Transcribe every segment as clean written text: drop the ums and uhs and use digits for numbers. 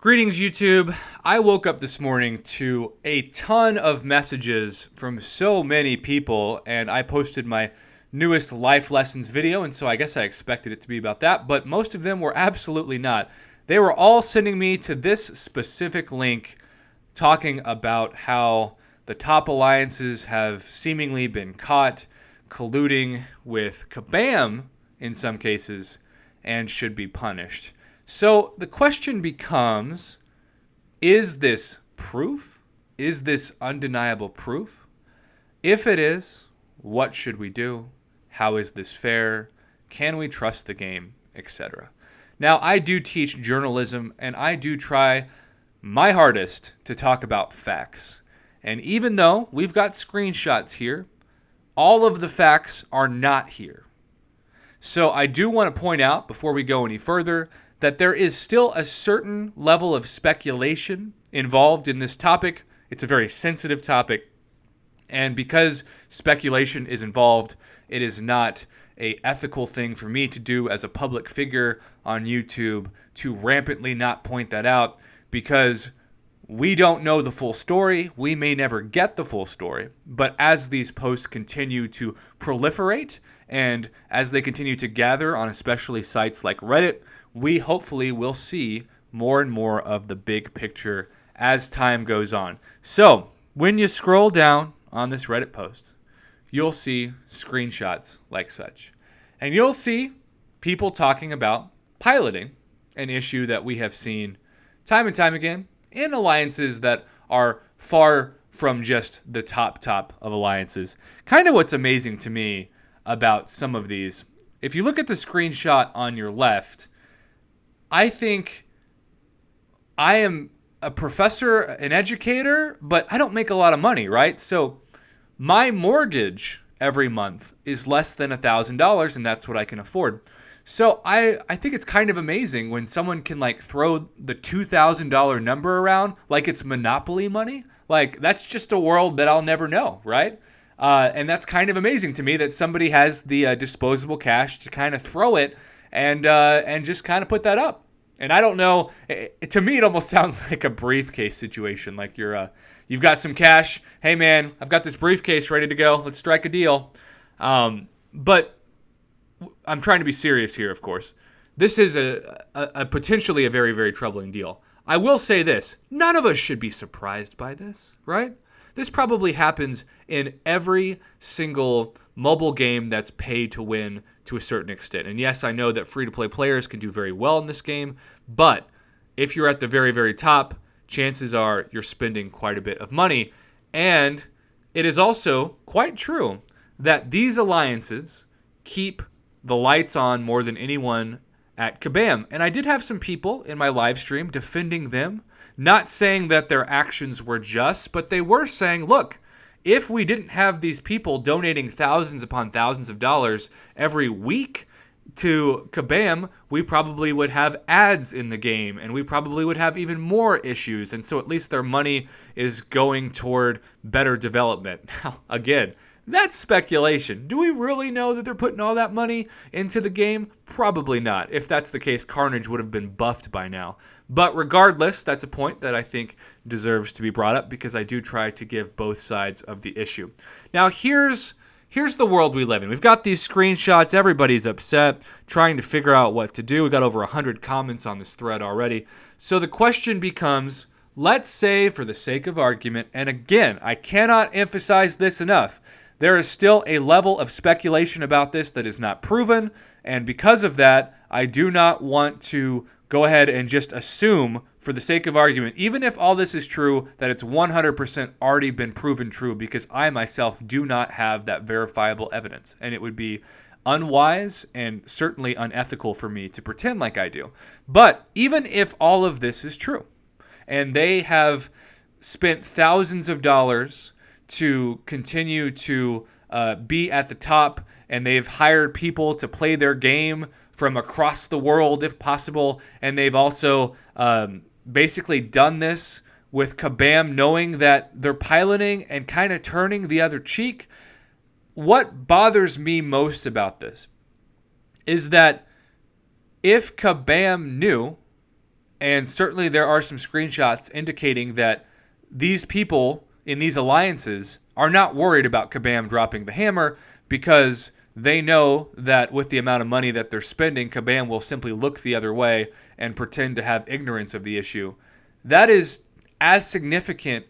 Greetings, YouTube. I woke up this morning to a ton of messages from so many people, and I posted my newest life lessons video, and so I guess I expected it to be about that, but most of them were absolutely not. They were all sending me to this specific link talking about how the top alliances have seemingly been caught colluding with Kabam in some cases and should be punished. So the question becomes, is this proof? Is this undeniable proof? If it is, what should we do? How is this fair? Can we trust the game? Etc. Now, I do teach journalism, and I do try my hardest to talk about facts. And even though we've got screenshots here, all of the facts are not here. So I do want to point out, before we go any further, that there is still a certain level of speculation involved in this topic. It's a very sensitive topic. And because speculation is involved, it is not an ethical thing for me to do as a public figure on YouTube to rampantly not point that out, because we don't know the full story. We may never get the full story. But as these posts continue to proliferate and as they continue to gather on especially sites like Reddit, we hopefully will see more and more of the big picture as time goes on. So when you scroll down on this Reddit post, you'll see screenshots like such. And you'll see people talking about piloting, an issue that we have seen time and time again in alliances that are far from just the top of alliances. Kind of what's amazing to me about some of these, if you look at the screenshot on your left, I think I am a professor, an educator, but I don't make a lot of money, right? So my mortgage every month is less than $1,000, and that's what I can afford. So I think it's kind of amazing when someone can like throw the $2,000 number around like it's Monopoly money. Like, that's just a world that I'll never know, right? And that's kind of amazing to me that somebody has the disposable cash to kind of throw it and just kind of put that up. And I don't know, to me it almost sounds like a briefcase situation. Like you've got some cash. Hey man, I've got this briefcase ready to go. Let's strike a deal. But I'm trying to be serious here, of course. This is a potentially a very, very troubling deal. I will say this. None of us should be surprised by this, right? This probably happens in every single mobile game that's pay to win to a certain extent. And yes, I know that free-to-play players can do very well in this game, but if you're at the very, very top, chances are you're spending quite a bit of money. And it is also quite true that these alliances keep the lights on more than anyone at Kabam. And I did have some people in my live stream defending them, not saying that their actions were just, but they were saying, look, if we didn't have these people donating thousands upon thousands of dollars every week to Kabam, we probably would have ads in the game, and we probably would have even more issues. And so at least their money is going toward better development. Now, again, that's speculation. Do we really know that they're putting all that money into the game? Probably not. If that's the case, Carnage would have been buffed by now. But regardless, that's a point that I think deserves to be brought up because I do try to give both sides of the issue. Now, here's the world we live in. We've got these screenshots. Everybody's upset, trying to figure out what to do. We got over 100 comments on this thread already. So the question becomes, let's say for the sake of argument, and again, I cannot emphasize this enough, there is still a level of speculation about this that is not proven, and because of that, I do not want to go ahead and just assume, for the sake of argument, even if all this is true, that it's 100% already been proven true, because I myself do not have that verifiable evidence, and it would be unwise and certainly unethical for me to pretend like I do. But even if all of this is true, and they have spent thousands of dollars to continue to be at the top, and they've hired people to play their game from across the world if possible, and they've also basically done this with Kabam knowing that they're piloting and kind of turning the other cheek. What bothers me most about this is that if Kabam knew And certainly there are some screenshots indicating that these people in these alliances are not worried about Kabam dropping the hammer because they know that with the amount of money that they're spending, Kabam will simply look the other way and pretend to have ignorance of the issue. That is as significant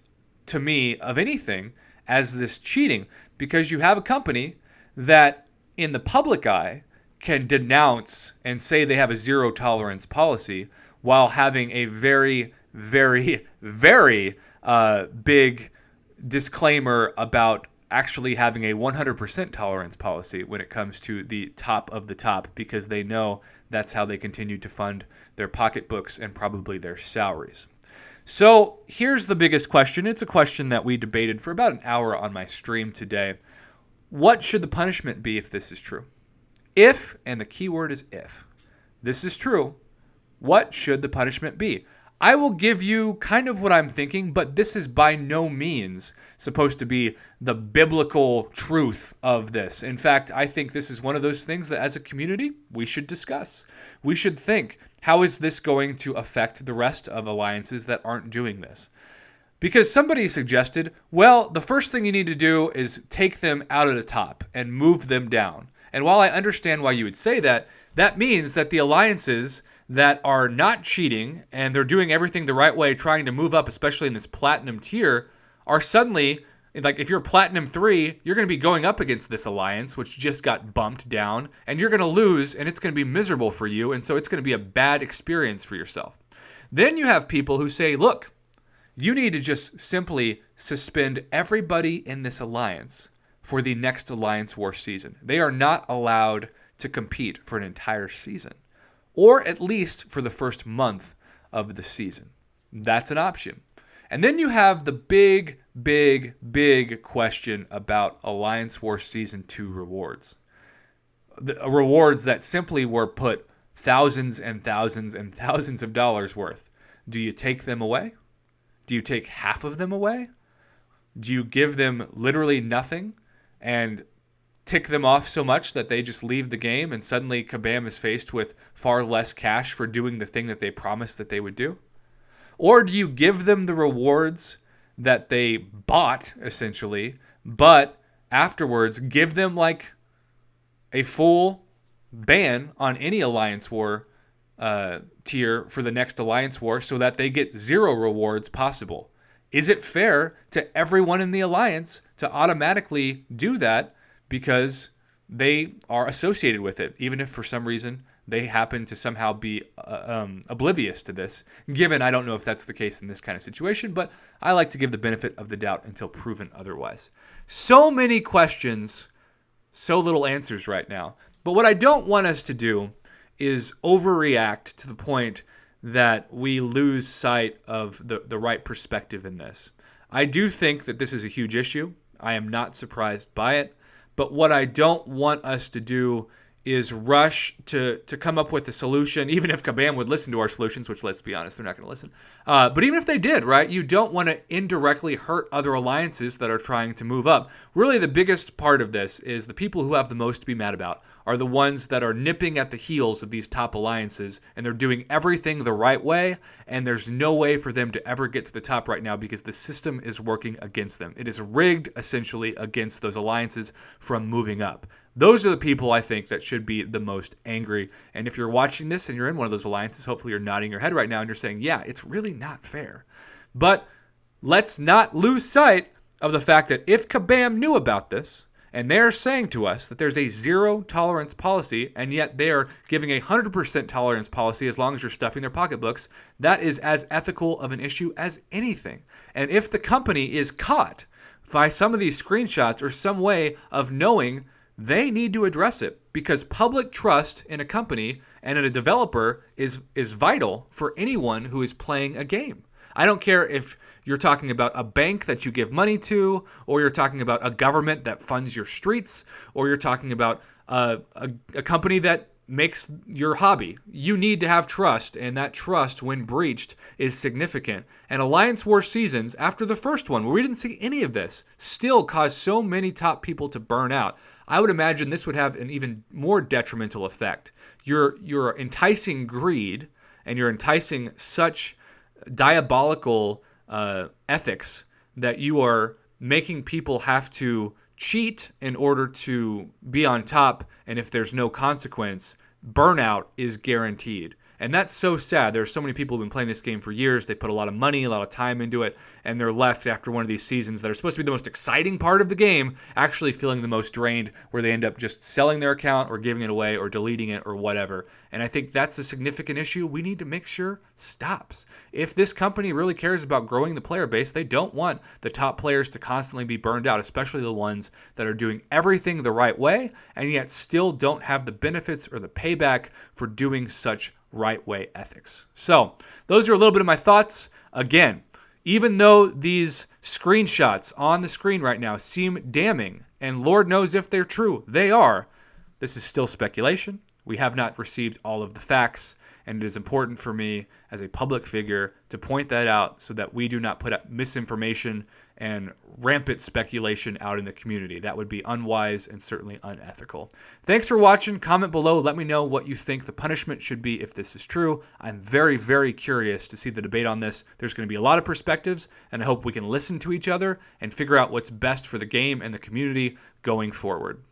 to me of anything as this cheating, because you have a company that in the public eye can denounce and say they have a zero tolerance policy while having a very, very, very big disclaimer about actually having a 100% tolerance policy when it comes to the top of the top, because they know that's how they continue to fund their pocketbooks and probably their salaries. So here's the biggest question. It's a question that we debated for about an hour on my stream today. What should the punishment be if this is true? If, and the key word is if, this is true, what should the punishment be? I will give you kind of what I'm thinking, but this is by no means supposed to be the biblical truth of this. In fact, I think this is one of those things that as a community, we should discuss. We should think, how is this going to affect the rest of alliances that aren't doing this? Because somebody suggested, well, the first thing you need to do is take them out of the top and move them down. And while I understand why you would say that, that means that the alliances that are not cheating and they're doing everything the right way, trying to move up, especially in this platinum tier, are suddenly, like if you're platinum 3, you're going to be going up against this alliance, which just got bumped down, and you're going to lose, and it's going to be miserable for you, and so it's going to be a bad experience for yourself. Then you have people who say, look, you need to just simply suspend everybody in this alliance for the next Alliance War season. They are not allowed to compete for an entire season, or at least for the first month of the season. That's an option. And then you have the big, big, big question about Alliance War Season 2 rewards. The rewards that simply were put thousands and thousands and thousands of dollars worth. Do you take them away? Do you take half of them away? Do you give them literally nothing and tick them off so much that they just leave the game and suddenly Kabam is faced with far less cash for doing the thing that they promised that they would do? Or do you give them the rewards that they bought, essentially, but afterwards give them like a full ban on any Alliance War tier for the next Alliance War so that they get zero rewards possible? Is it fair to everyone in the Alliance to automatically do that because they are associated with it, even if for some reason they happen to somehow be oblivious to this, given I don't know if that's the case in this kind of situation, but I like to give the benefit of the doubt until proven otherwise. So many questions, so little answers right now. But what I don't want us to do is overreact to the point that we lose sight of the right perspective in this. I do think that this is a huge issue. I am not surprised by it. But what I don't want us to do is rush to come up with a solution, even if Kabam would listen to our solutions, which, let's be honest, they're not going to listen. But even if they did, right, you don't want to indirectly hurt other alliances that are trying to move up. Really, the biggest part of this is the people who have the most to be mad about are the ones that are nipping at the heels of these top alliances, and they're doing everything the right way, and there's no way for them to ever get to the top right now because the system is working against them. It is rigged, essentially, against those alliances from moving up. Those are the people I think that should be the most angry. And if you're watching this and you're in one of those alliances, hopefully you're nodding your head right now and you're saying, yeah, it's really not fair. But let's not lose sight of the fact that if Kabam knew about this, and they're saying to us that there's a zero tolerance policy, and yet they're giving a 100% tolerance policy as long as you're stuffing their pocketbooks, that is as ethical of an issue as anything. And if the company is caught by some of these screenshots or some way of knowing, they need to address it, because public trust in a company and in a developer is vital for anyone who is playing a game. I don't care if you're talking about a bank that you give money to, or you're talking about a government that funds your streets, or you're talking about a company that makes your hobby. You need to have trust, and that trust, when breached, is significant. And Alliance War seasons, after the first one, where we didn't see any of this, still caused so many top people to burn out. I would imagine this would have an even more detrimental effect. You're enticing greed and you're enticing such diabolical ethics that you are making people have to cheat in order to be on top, and if there's no consequence, burnout is guaranteed. And that's so sad. There's so many people who've been playing this game for years. They put a lot of money, a lot of time into it, and they're left after one of these seasons that are supposed to be the most exciting part of the game, actually feeling the most drained, where they end up just selling their account or giving it away or deleting it or whatever. And I think that's a significant issue we need to make sure stops. If this company really cares about growing the player base, they don't want the top players to constantly be burned out, especially the ones that are doing everything the right way and yet still don't have the benefits or the payback for doing such right way ethics. So those are a little bit of my thoughts. Again, even though these screenshots on the screen right now seem damning, and Lord knows if they're true, they are, this is still speculation. We have not received all of the facts, and it is important for me as a public figure to point that out so that we do not put up misinformation and rampant speculation out in the community. That would be unwise and certainly unethical. Thanks for watching. Comment below. Let me know what you think the punishment should be if this is true. I'm very, very curious to see the debate on this. There's going to be a lot of perspectives, and I hope we can listen to each other and figure out what's best for the game and the community going forward.